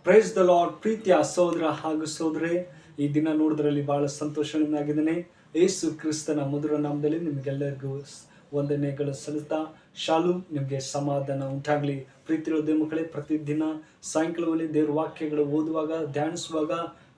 Praise the lord. ಪ್ರೀತಿಯ ಸಹೋದರ ಹಾಗೂ ಸಹೋದರೇ, ಈ ದಿನ ನೋಡಿದ್ರಲ್ಲಿ ಬಹಳ ಸಂತೋಷವಾಗಿದ್ದೇನೆ. ಯೇಸು ಕ್ರಿಸ್ತನ ಮಧುರ ನಾಮದಲ್ಲಿ ನಿಮಗೆಲ್ಲರಿಗೂ ವಂದನೆಗಳು ಸಲ್ಲಿಸ್ತಾ, ಶಾಲು ನಿಮಗೆ ಸಮಾಧಾನ ಉಂಟಾಗಲಿ. ಪ್ರೀತಿಯ ಮಕ್ಕಳೇ, ಪ್ರತಿದಿನ ಸಾಯಂಕಾಲದಲ್ಲಿ ದೇವರ ವಾಕ್ಯಗಳು ಓದುವಾಗ, ಧ್ಯಾನಿಸುವಾಗ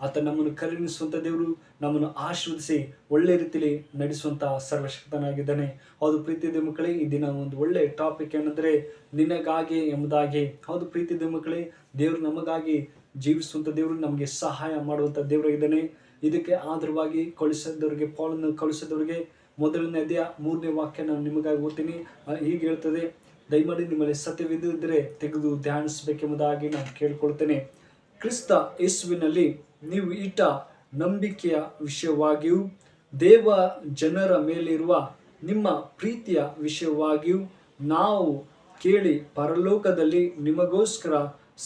ಆತ ನಮ್ಮನ್ನು ಕರುಣಿಸುವಂಥ ದೇವರು, ನಮ್ಮನ್ನು ಆಶೀರ್ವದಿಸಿ ಒಳ್ಳೆ ರೀತಿಯಲ್ಲಿ ನಡೆಸುವಂಥ ಸರ್ವಶಕ್ತನಾಗಿದ್ದಾನೆ. ಹೌದು ಪ್ರೀತಿಯ ಮಕ್ಕಳೇ, ಈ ದಿನ ಒಂದು ಒಳ್ಳೆ ಟಾಪಿಕ್ ಏನಂದರೆ ನಿನಗಾಗಿ ಎಂಬುದಾಗಿ. ಹೌದು ಪ್ರೀತಿಯ ಮಕ್ಕಳೇ, ದೇವರು ನಮಗಾಗಿ ಜೀವಿಸುವಂಥ ದೇವರು, ನಮಗೆ ಸಹಾಯ ಮಾಡುವಂಥ ದೇವರು ಇದ್ದಾನೆ. ಇದಕ್ಕೆ ಆಧಾರವಾಗಿ ಕಳಿಸಿದವರಿಗೆ, ಪೌಲನ್ನು ಕಳಿಸಿದವರಿಗೆ ಮೊದಲನೇ ಅಧ್ಯಾಯ 3ನೇ ವಾಕ್ಯ ನಾನು ನಿಮಗಾಗಿ ಓದ್ತೀನಿ. ಹೀಗೆ ಹೇಳ್ತದೆ, ದಯಮಾಡಿ ನಿಮ್ಮಲ್ಲಿ ಸತ್ಯವಿದ್ದರೆ ತೆಗೆದು ಧ್ಯಾನಿಸಬೇಕೆಂಬುದಾಗಿ ನಾನು ಕೇಳ್ಕೊಳ್ತೇನೆ. ಕ್ರಿಸ್ತ ಯೇಸುವಿನಲ್ಲಿ ನೀವು ಇಟ್ಟ ನಂಬಿಕೆಯ ವಿಷಯವಾಗಿಯೂ ದೇವ ಜನರ ಮೇಲಿರುವ ನಿಮ್ಮ ಪ್ರೀತಿಯ ವಿಷಯವಾಗಿಯೂ ನಾವು ಕೇಳಿ ಪರಲೋಕದಲ್ಲಿ ನಿಮಗೋಸ್ಕರ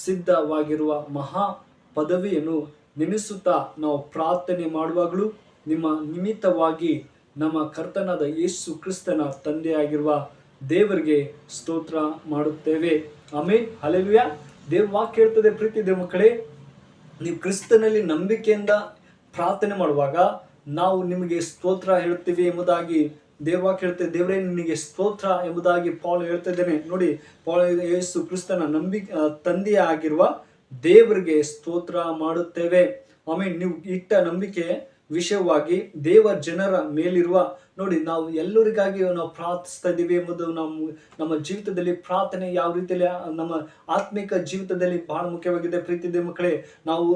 ಸಿದ್ಧವಾಗಿರುವ ಮಹಾ ಪದವಿಯನ್ನು ನೆನೆಸುತ್ತಾ ನಾವು ಪ್ರಾರ್ಥನೆ ಮಾಡುವಾಗಲೂ ನಿಮ್ಮ ನಿಮಿತ್ತವಾಗಿ ನಮ್ಮ ಕರ್ತನಾದ ಯೇಸು ಕ್ರಿಸ್ತನ ತಂದೆಯಾಗಿರುವ ದೇವರಿಗೆ ಸ್ತೋತ್ರ ಮಾಡುತ್ತೇವೆ. Amen, hallelujah. ದೇವ್ರ ವಾಕ್ಯ ಹೇಳ್ತದೆ, ಪ್ರೀತಿ ದೇವ ಮಕ್ಕಳೇ, ನೀವು ಕ್ರಿಸ್ತನಲ್ಲಿ ನಂಬಿಕೆಯಿಂದ ಪ್ರಾರ್ಥನೆ ಮಾಡುವಾಗ ನಾವು ನಿಮಗೆ ಸ್ತೋತ್ರ ಹೇಳ್ತೀವಿ ಎಂಬುದಾಗಿ ದೇವವಾಕ್ಯ ಹೇಳ್ತೇವೆ. ದೇವರೇ ನಿನಗೆ ಸ್ತೋತ್ರ ಎಂಬುದಾಗಿ ಪೌಲ ಹೇಳ್ತಾ ಇದ್ದೇನೆ. ನೋಡಿ, ಪೌಲ ಯೇಸು ಕ್ರಿಸ್ತನ ತಂದೆಯ ಆಗಿರುವ ದೇವರಿಗೆ ಸ್ತೋತ್ರ ಮಾಡುತ್ತೇವೆ. ಆಮೇಲೆ ನೀವು ಇಟ್ಟ ನಂಬಿಕೆ ವಿಷಯವಾಗಿ ದೇವ ಜನರ ಮೇಲಿರುವ, ನೋಡಿ, ನಾವು ಎಲ್ಲರಿಗಾಗಿ ನಾವು ಪ್ರಾರ್ಥಿಸ್ತಾ ಇದ್ದೀವಿ ಎಂಬುದು ನಮ್ಮ ಜೀವಿತದಲ್ಲಿ ಪ್ರಾರ್ಥನೆ ಯಾವ ರೀತಿಯಲ್ಲಿ ನಮ್ಮ ಆತ್ಮಿಕ ಜೀವಿತದಲ್ಲಿ ಬಹಳ ಮುಖ್ಯವಾಗಿದೆ. ಪ್ರೀತಿ ಮಕ್ಕಳೇ, ನಾವು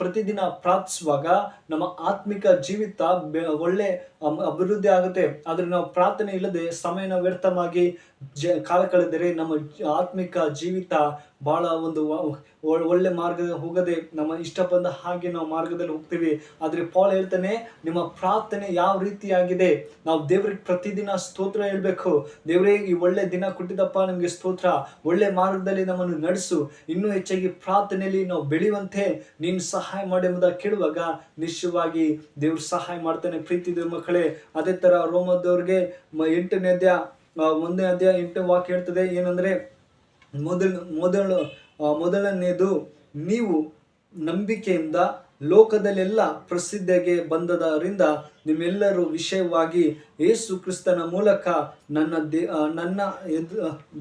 ಪ್ರತಿದಿನ ಪ್ರಾರ್ಥಿಸುವಾಗ ನಮ್ಮ ಆತ್ಮಿಕ ಜೀವಿತ ಒಳ್ಳೆ ಅಭಿವೃದ್ಧಿ ಆಗುತ್ತೆ. ಆದರೆ ನಾವು ಪ್ರಾರ್ಥನೆ ಇಲ್ಲದೆ ಸಮಯನ ವ್ಯರ್ಥವಾಗಿ ಕಾಲ ಕಳೆದರೆ ನಮ್ಮ ಆತ್ಮಿಕ ಜೀವಿತ ಬಹಳ ಒಂದು ಒಳ್ಳೆ ಮಾರ್ಗ ಹೋಗದೆ ನಮ್ಮ ಇಷ್ಟ ಬಂದ ಹಾಗೆ ನಾವು ಮಾರ್ಗದಲ್ಲಿ ಹೋಗ್ತೀವಿ. ಆದರೆ ಪೌಲ ಹೇಳ್ತಾನೆ, ನಿಮ್ಮ ಪ್ರಾರ್ಥನೆ ಯಾವ ರೀತಿಯಾಗಿದೆ, ನಾವು ದೇವರಿಗೆ ಪ್ರತಿದಿನ ಸ್ತೋತ್ರ ಹೇಳ್ಬೇಕು. ದೇವರೇ, ಈ ಒಳ್ಳೆ ದಿನ ಕೊಟ್ಟಿದ್ದಪ್ಪ, ನಿಮಗೆ ಸ್ತೋತ್ರ, ಒಳ್ಳೆ ಮಾರ್ಗದಲ್ಲಿ ನಮ್ಮನ್ನು ನಡೆಸು, ಇನ್ನೂ ಹೆಚ್ಚಾಗಿ ಪ್ರಾರ್ಥನೆಯಲ್ಲಿ ನಾವು ಬೆಳೆಯುವಂತೆ ನೀನು ಸಹಾಯ ಮಾಡಿ ಎಂಬುದಾಗಿ ಕೇಳುವಾಗ ನಿಶ್ಚಯವಾಗಿ ದೇವ್ರು ಸಹಾಯ ಮಾಡ್ತಾನೆ. ಪ್ರೀತಿ ಮಕ್ಕಳೇ, ಅದೇ ತರ ರೋಮದವ್ರಿಗೆ 8ನೇ ಅಧ್ಯಾಯ 1ನೇ ಅಧ್ಯಾಯ 8ನೇ ವಾಕ್ಯ ಹೇಳ್ತದೆ, ಏನಂದ್ರೆ ಮೊದಲನೇದು ನೀವು ನಂಬಿಕೆಯಿಂದ ಲೋಕದಲ್ಲೆಲ್ಲ ಪ್ರಸಿದ್ಧಿಗೆ ಬಂದದರಿಂದ ನಿಮ್ಮೆಲ್ಲರೂ ವಿಷಯವಾಗಿ ಯೇಸು ಕ್ರಿಸ್ತನ ಮೂಲಕ ನನ್ನ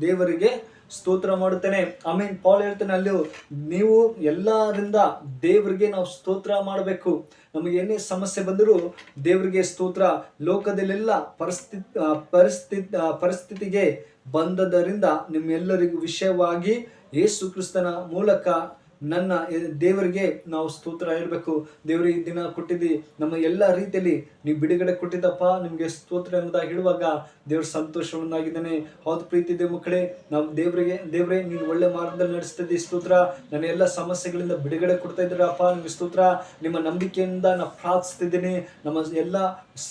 ದೇವರಿಗೆ ಸ್ತೋತ್ರ ಮಾಡುತ್ತೇನೆ. ಆಮೇಲೆ ಪೌಲ್ ಹೇಳ್ತಾನೆ, ಅಲ್ಲಿ ನೀವು ಎಲ್ಲರಿಂದ ದೇವರಿಗೆ ನಾವು ಸ್ತೋತ್ರ ಮಾಡಬೇಕು. ನಮಗೆ ಏನೇ ಸಮಸ್ಯೆ ಬಂದರೂ ದೇವರಿಗೆ ಸ್ತೋತ್ರ. ಲೋಕದಲ್ಲೆಲ್ಲ ಪರಿಸ್ಥಿತಿಗೆ ಬಂದದರಿಂದ ನಿಮ್ಮೆಲ್ಲರಿಗೂ ವಿಷಯವಾಗಿ ಯೇಸು ಕ್ರಿಸ್ತನ ಮೂಲಕ ನನ್ನ ದೇವರಿಗೆ ನಾವು ಸ್ತೋತ್ರ ಹೇಳ್ಬೇಕು. ದೇವರೇ, ಈ ದಿನ ಕೊಟ್ಟಿದ್ದಿ, ನಮ್ಮ ಎಲ್ಲ ರೀತಿಯಲ್ಲಿ ನೀವು ಬಿಡುಗಡೆ ಕೊಟ್ಟಿದ್ದಪ್ಪ, ನಿಮಗೆ ಸ್ತೋತ್ರ ಎಂಬುದಾಗಿ ಹೇಳುವಾಗ ದೇವ್ರ ಸಂತೋಷವನ್ನಾಗಿದ್ದಾನೆ. ಹೌದು ಪ್ರೀತಿ ದೇವ ಮಕ್ಕಳೇ, ನಾವು ದೇವರೇ ನೀನು ಒಳ್ಳೆ ಮಾರ್ಗದಲ್ಲಿ ನಡೆಸ್ತಿದ್ದಿ, ಸ್ತೋತ್ರ. ನನ್ನ ಎಲ್ಲ ಸಮಸ್ಯೆಗಳಿಂದ ಬಿಡುಗಡೆ ಕೊಡ್ತಾ ಇದ್ದೀರಪ್ಪ, ನಿಮಗೆ ಸ್ತೋತ್ರ. ನಿಮ್ಮ ನಂಬಿಕೆಯಿಂದ ನಾನು ಪ್ರಾರ್ಥಿಸ್ತಿದ್ದೀನಿ. ನಮ್ಮ ಎಲ್ಲ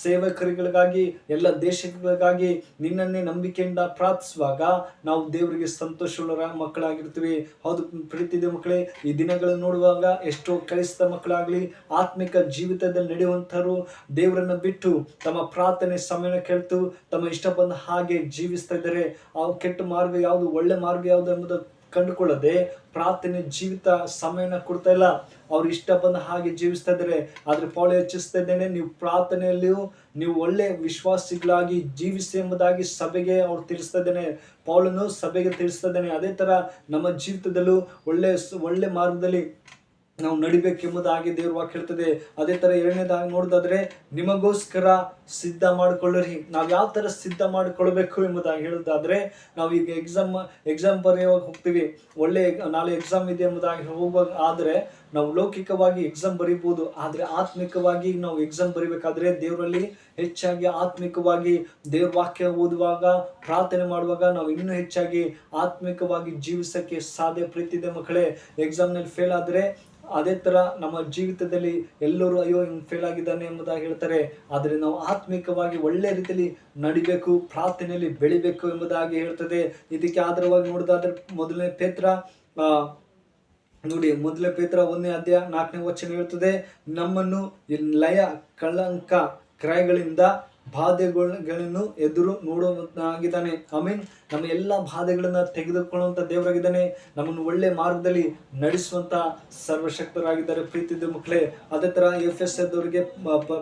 ಸೇವಕರುಗಳಿಗಾಗಿ, ಎಲ್ಲ ದೇಶಗಳಿಗಾಗಿ ನಿನ್ನನ್ನೇ ನಂಬಿಕೆಯಿಂದ ಪ್ರಾರ್ಥಿಸುವಾಗ ನಾವು ದೇವರಿಗೆ ಸಂತೋಷವುಳ್ಳ ಮಕ್ಕಳಾಗಿರ್ತೀವಿ. ಹೌದು ಪ್ರೀತಿ ದೇವ ಮಕ್ಕಳೇ, ಈ ದಿನಗಳನ್ನು ನೋಡುವಾಗ ಎಷ್ಟೋ ಕ್ರೈಸ್ತ ಮಕ್ಕಳಾಗ್ಲಿ, ಆತ್ಮಿಕ ಜೀವಿತದಲ್ಲಿ ನಡೆಯುವಂಥವ್ರು ದೇವರನ್ನ ಬಿಟ್ಟು ತಮ್ಮ ಪ್ರಾರ್ಥನೆ ಸಮಯನ ಕೇಳ್ತು ತಮ್ಮ ಇಷ್ಟ ಬಂದ ಹಾಗೆ ಜೀವಿಸ್ತಾ ಇದ್ದಾರೆ. ಆ ಕೆಟ್ಟ ಮಾರ್ಗ ಯಾವುದು, ಒಳ್ಳೆ ಮಾರ್ಗ ಯಾವುದು ಎಂಬುದು ಕಂಡುಕೊಳ್ಳದೆ ಪ್ರಾರ್ಥನೆ ಜೀವಿತ ಸಮಯನ ಕೊಡ್ತಾ ಇಲ್ಲ, ಅವ್ರು ಇಷ್ಟ ಬಂದ ಹಾಗೆ ಜೀವಿಸ್ತಾ ಇದ್ದಾರೆ. ಆದ್ರೆ ಪೌಲ ಹೆಚ್ಚಿಸ್ತಾ ಇದ್ದೇನೆ, ನೀವು ಪ್ರಾರ್ಥನೆಯಲ್ಲಿಯೂ ನೀವು ಒಳ್ಳೆ ವಿಶ್ವಾಸಿಗಳಾಗಿ ಜೀವಿಸಿ ಎಂಬುದಾಗಿ ಸಭೆಗೆ ಅವ್ರು ತಿಳಿಸ್ತಾ ಇದ್ದೇನೆ. ಪೌಲನು ಸಭೆಗೆ ತಿಳಿಸ್ತಾ ಇದ್ದೇನೆ. ಅದೇ ತರ ನಮ್ಮ ಜೀವಿತದಲ್ಲೂ ಒಳ್ಳೆ ಮಾರ್ಗದಲ್ಲಿ ನಾವು ನಡಿಬೇಕೆಂಬುದಾಗಿ ದೇವ್ರ ವಾಕ್ಯ ಹೇಳ್ತದೆ. ಅದೇ ತರ 2ನೇದಾಗಿ ನೋಡೋದಾದ್ರೆ, ನಿಮಗೋಸ್ಕರ ಸಿದ್ಧ ಮಾಡಿಕೊಳ್ಳ್ರಿ. ನಾವು ಯಾವ ತರ ಸಿದ್ಧ ಮಾಡಿಕೊಳ್ಬೇಕು ಎಂಬುದಾಗಿ ಹೇಳೋದಾದ್ರೆ, ನಾವು ಈಗ ಎಕ್ಸಾಮ್ ಬರೆಯುವಾಗ ಹೋಗ್ತೀವಿ, ಒಳ್ಳೆ ನಾಳೆ ಎಕ್ಸಾಮ್ ಇದೆ ಎಂಬುದಾಗಿ ಹೋಗುವಾಗ ಆದ್ರೆ ನಾವು ಲೌಕಿಕವಾಗಿ ಎಕ್ಸಾಮ್ ಬರೀಬಹುದು. ಆದ್ರೆ ಆತ್ಮಿಕವಾಗಿ ನಾವು ಎಕ್ಸಾಮ್ ಬರೀಬೇಕಾದ್ರೆ ದೇವರಲ್ಲಿ ಹೆಚ್ಚಾಗಿ ಆತ್ಮಿಕವಾಗಿ ದೇವ್ರ ವಾಕ್ಯ ಓದುವಾಗ, ಪ್ರಾರ್ಥನೆ ಮಾಡುವಾಗ ನಾವು ಇನ್ನೂ ಹೆಚ್ಚಾಗಿ ಆತ್ಮಿಕವಾಗಿ ಜೀವಿಸಕ್ಕೆ ಸಾಧ್ಯ. ಪ್ರೀತಿದೆ ಮಕ್ಕಳೇ, ಎಕ್ಸಾಮ್ನಲ್ಲಿ ಫೇಲ್ ಆದ್ರೆ ಅದೇ ತರ ನಮ್ಮ ಜೀವಿತದಲ್ಲಿ ಎಲ್ಲರೂ ಅಯ್ಯೋ ಇವ್ನು ಫೇಲ್ ಆಗಿದ್ದಾನೆ ಎಂಬುದಾಗಿ ಹೇಳ್ತಾರೆ. ಆದರೆ ನಾವು ಆತ್ಮಿಕವಾಗಿ ಒಳ್ಳೆ ರೀತಿಯಲ್ಲಿ ನಡಿಬೇಕು, ಪ್ರಾರ್ಥನೆಯಲ್ಲಿ ಬೆಳಿಬೇಕು ಎಂಬುದಾಗಿ ಹೇಳ್ತದೆ. ಇದಕ್ಕೆ ಆಧಾರವಾಗಿ ನೋಡೋದಾದ್ರೆ ಮೊದಲನೇ ಪೇತ್ರ 1ನೇ ಅಧ್ಯಾಯ 4ನೇ ವಚನ ಹೇಳ್ತದೆ, ನಮ್ಮನ್ನು ಲಯ ಕಳಂಕ ಕ್ರಯಗಳಿಂದ ಬಾಧೆಗಳನ್ನು ಎದುರು ನೋಡುವಂತಾಗಿದ್ದಾನೆ. ಆಮೇನ್. ನಮ್ಮ ಎಲ್ಲ ಬಾಧೆಗಳನ್ನ ತೆಗೆದುಕೊಳ್ಳುವಂತ ದೇವರಾಗಿದ್ದಾನೆ. ನಮ್ಮನ್ನು ಒಳ್ಳೆ ಮಾರ್ಗದಲ್ಲಿ ನಡೆಸುವಂತ ಸರ್ವಶಕ್ತರಾಗಿದ್ದಾರೆ ಪ್ರೀತಿದ ಮಕ್ಕಳೇ. ಅದೇ ತರ ಎಫೆಸದವರಿಗೆ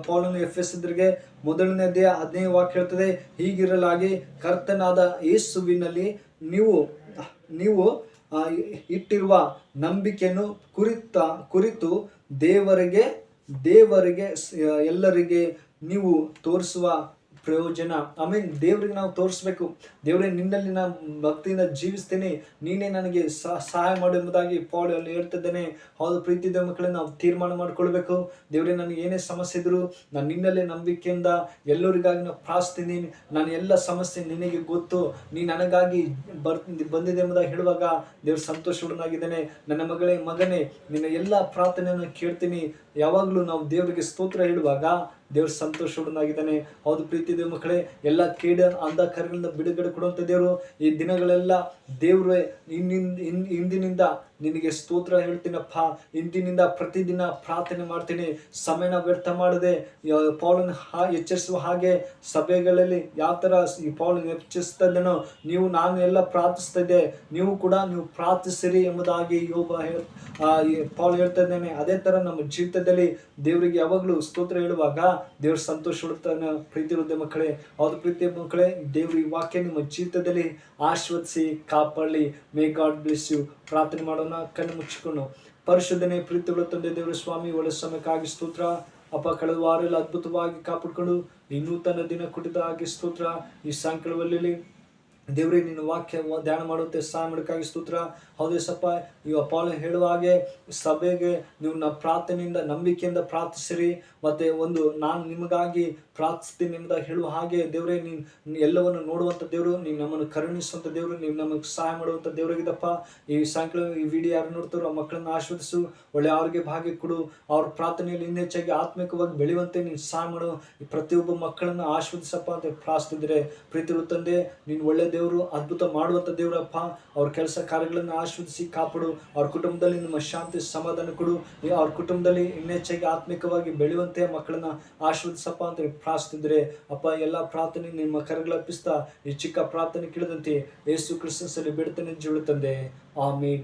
ಪೌಲನು ಎಫೆಸದವರಿಗೆ 1ನೇ ಅಧ್ಯಾಯ 15ನೇ ವಾಕ್ಯ ಹೇಳ್ತದೆ, ಹೀಗಿರಲಾಗಿ ಕರ್ತನಾದ ಯೇಸುವಿನಲ್ಲಿ ನೀವು ಇಟ್ಟಿರುವ ನಂಬಿಕೆಯನ್ನು ಕುರಿತು ದೇವರಿಗೆ ಎಲ್ಲರಿಗೆ ನೀವು ತೋರಿಸುವ ಪ್ರಯೋಜನ. ಆಮೇಲೆ ದೇವರಿಗೆ ನಾವು ತೋರಿಸ್ಬೇಕು, ದೇವರೇ ನಿನ್ನಲ್ಲಿ ನಾನು ಭಕ್ತಿಯಿಂದ ಜೀವಿಸ್ತೇನೆ, ನೀನೇ ನನಗೆ ಸಹಾಯ ಮಾಡು ಎಂಬುದಾಗಿ ಪೌಲ್ ಅಲ್ಲಿ ಹೇಳ್ತಿದ್ದೇನೆ. ಹೌದು ಪ್ರೀತಿದ ಮಕ್ಕಳೇ, ನಾವು ತೀರ್ಮಾನ ಮಾಡ್ಕೊಳ್ಬೇಕು, ದೇವರೇ ನನಗೆ ಏನೇ ಸಮಸ್ಯೆ ಇದ್ರು ನಾನು ನಿನ್ನಲ್ಲೇ ನಂಬಿಕೆಯಿಂದ ಎಲ್ಲರಿಗಾಗಿ ನಾನು ಪ್ರಾರ್ಥಿಸ್ತೀನಿ, ನಾನು ಎಲ್ಲ ಸಮಸ್ಯೆ ನಿನಗೆ ಗೊತ್ತು, ನೀ ನನಗಾಗಿ ಬಂದಿದೆ ಎಂಬುದಾಗಿ ಹೇಳುವಾಗ ದೇವ್ರ ಸಂತೋಷವಾಗಿದ್ದೇನೆ. ನನ್ನ ಮಗನೇ ನಿನ್ನ ಎಲ್ಲ ಪ್ರಾರ್ಥನೆಯನ್ನು ಕೇಳ್ತೀನಿ. ಯಾವಾಗಲೂ ನಾವು ದೇವರಿಗೆ ಸ್ತೋತ್ರ ಹೇಳುವಾಗ ದೇವ್ರ ಸಂತೋಷವಾಗಿದ್ದಾನೆ. ಹೌದು ಪ್ರೀತಿದೇವ ಮಕ್ಕಳೇ, ಎಲ್ಲ ಅಂಧಕಾರಗಳಿಂದ ಬಿಡುಗಡೆ ಕೊಡುವಂಥ ದೇವರು. ಈ ದಿನಗಳೆಲ್ಲ ದೇವ್ರೇ ಇಂದಿನಿಂದ ನಿನಗೆ ಸ್ತೋತ್ರ ಹೇಳ್ತೀನಪ್ಪ, ಇಂದಿನಿಂದ ಪ್ರತಿದಿನ ಪ್ರಾರ್ಥನೆ ಮಾಡ್ತೀನಿ, ಸಮಯನ ವ್ಯರ್ಥ ಮಾಡದೆ ಪೌಲನ ಎಚ್ಚರಿಸುವ ಹಾಗೆ ಸಭೆಗಳಲ್ಲಿ ಯಾವ ಥರ ಈ ಪೌಲನ ಎಚ್ಚರಿಸ್ತಾ ಇದ್ದೇನೋ ನಾನು ಎಲ್ಲ ಪ್ರಾರ್ಥಿಸ್ತಾ ಇದ್ದೆ, ನೀವು ಪ್ರಾರ್ಥಿಸಿರಿ ಎಂಬುದಾಗಿ ಪೌಲ್ ಹೇಳ್ತಾ ಇದ್ದೇನೆ. ಅದೇ ಥರ ನಮ್ಮ ಜೀವಿತದಲ್ಲಿ ದೇವರಿಗೆ ಯಾವಾಗಲೂ ಸ್ತೋತ್ರ ಹೇಳುವಾಗ ದೇವ್ರ ಸಂತೋಷ ಪಡುತ್ತಾನೆ ಪ್ರೀತಿರುವುದೇ ಮಕ್ಕಳೇ. ಹೌದು ಪ್ರೀತಿಯ ಮಕ್ಕಳೇ, ದೇವ್ರ ಈ ವಾಕ್ಯ ನಿಮ್ಮ ಜೀವಿತದಲ್ಲಿ ಆಶೀರ್ವದಿಸಿ ಕಾಪಾಡಲಿ. May God bless you. ಪ್ರಾರ್ಥನೆ ಮಾಡೋಣ ಕಣ್ಣು ಮುಚ್ಚಿಕೊಂಡು. ಪರಿಶುದ್ಧನೇ ಪ್ರೀತಿಗಳು ತಂದೆ ದೇವರ ಸ್ವಾಮಿ, ಒಳ್ಳೆ ಸಮಯಕ್ಕಾಗಿ ಸ್ತೋತ್ರ ಅಪ್ಪ. ಕಳೆದ ವಾರ ಎಲ್ಲ ಅದ್ಭುತವಾಗಿ ಕಾಪಾಡಿಕೊಂಡು ಈ ನೂತನ ದಿನ ಕೊಟ್ಟಿದ್ದ ಹಾಗೆ ಸ್ತೋತ್ರ. ಈ ಸಾಯಂಕಾಲದಲ್ಲಿ ದೇವರೇ ನಿನ್ನ ವಾಕ್ಯ ಧ್ಯಾನ ಮಾಡುವಂತೆ ಸಹಾಯ ಮಾಡೋಕ್ಕಾಗಿ ಸ್ತೋತ್ರ. ಹೌದೇ ಸಪ್ಪ, ಇವ ಪೌಲ ಹೇಳುವ ಹಾಗೆ ಸಭೆಗೆ ನೀವು ಪ್ರಾರ್ಥನೆಯಿಂದ ನಂಬಿಕೆಯಿಂದ ಪ್ರಾರ್ಥಿಸಿರಿ, ಮತ್ತೆ ನಾನು ನಿಮಗಾಗಿ ಪ್ರಾರ್ಥಿಸ್ತೀನಿ ಎಂಬುದಾಗಿ ಹೇಳುವ ಹಾಗೆ ದೇವರೇ ನೀನು ಎಲ್ಲವನ್ನು ನೋಡುವಂಥ ದೇವರು, ನೀನು ನಮ್ಮನ್ನು ಕರುಣಿಸುವಂಥ ದೇವರು, ನೀವು ನಮಗೆ ಸಹಾಯ ಮಾಡುವಂಥ ದೇವರಾಗಿದ್ದಪ್ಪ. ಈ ಸಾಯಂಕಾಲ ಈ ವಿಡಿಯೋ ಯಾರು ನೋಡ್ತಾರೋ ಆ ಮಕ್ಕಳನ್ನು ಆಶೀರ್ವದಿಸು, ಒಳ್ಳೆ ಅವ್ರಿಗೆ ಭಾಗ್ಯ ಕೊಡು, ಅವ್ರ ಪ್ರಾರ್ಥನೆಯಲ್ಲಿ ಇನ್ನೆಚ್ಚಾಗಿ ಆತ್ಮಿಕವಾಗಿ ಬೆಳೆಯುವಂತೆ ನೀನು ಸಹಾಯ ಮಾಡು. ಈ ಪ್ರತಿಯೊಬ್ಬ ಮಕ್ಕಳನ್ನು ಆಶೀರ್ವದಿಸಪ್ಪ ಅಂತ ಪ್ರಾರ್ಥಿಸಿದ್ರೆ ಪ್ರೀತಿರು ತಂದೆ, ನೀನು ಒಳ್ಳೆ ದೇವರು, ಅದ್ಭುತ ಮಾಡುವಂಥ ದೇವರಪ್ಪ. ಅವ್ರ ಕೆಲಸ ಕಾರ್ಯಗಳನ್ನು ಆಶೀರ್ವದಿಸಿ ಕಾಪಾಡು. ಅವ್ರ ಕುಟುಂಬದಲ್ಲಿ ನಿಮ್ಮ ಶಾಂತಿ ಸಮಾಧಾನ ಕೊಡು. ಅವ್ರ ಕುಟುಂಬದಲ್ಲಿ ಇನ್ನೆಚ್ಚಾಗಿ ಆತ್ಮಿಕವಾಗಿ ಬೆಳೆಯುವಂತೆ ಮಕ್ಕಳನ್ನ ಆಶೀರ್ವದಿಸಪ್ಪ ಅಂತ ಪ್ರಾರ್ಥಿಸಿದ್ರೆ ಅಪ್ಪ, ಎಲ್ಲ ಪ್ರಾರ್ಥನೆ ನಿಮ್ಮ ಕರಗಳರ್ಪಿಸ್ತಾ ಈ ಚಿಕ್ಕ ಪ್ರಾರ್ಥನೆ ಕೇಳಿದಂತೆ ಯೇಸು ಕ್ರಿಸ್ತನಲ್ಲಿ ಬೇಡ್ತೇನೆ ಜೀವ ತಂದೆ. ಆಮೇನ್.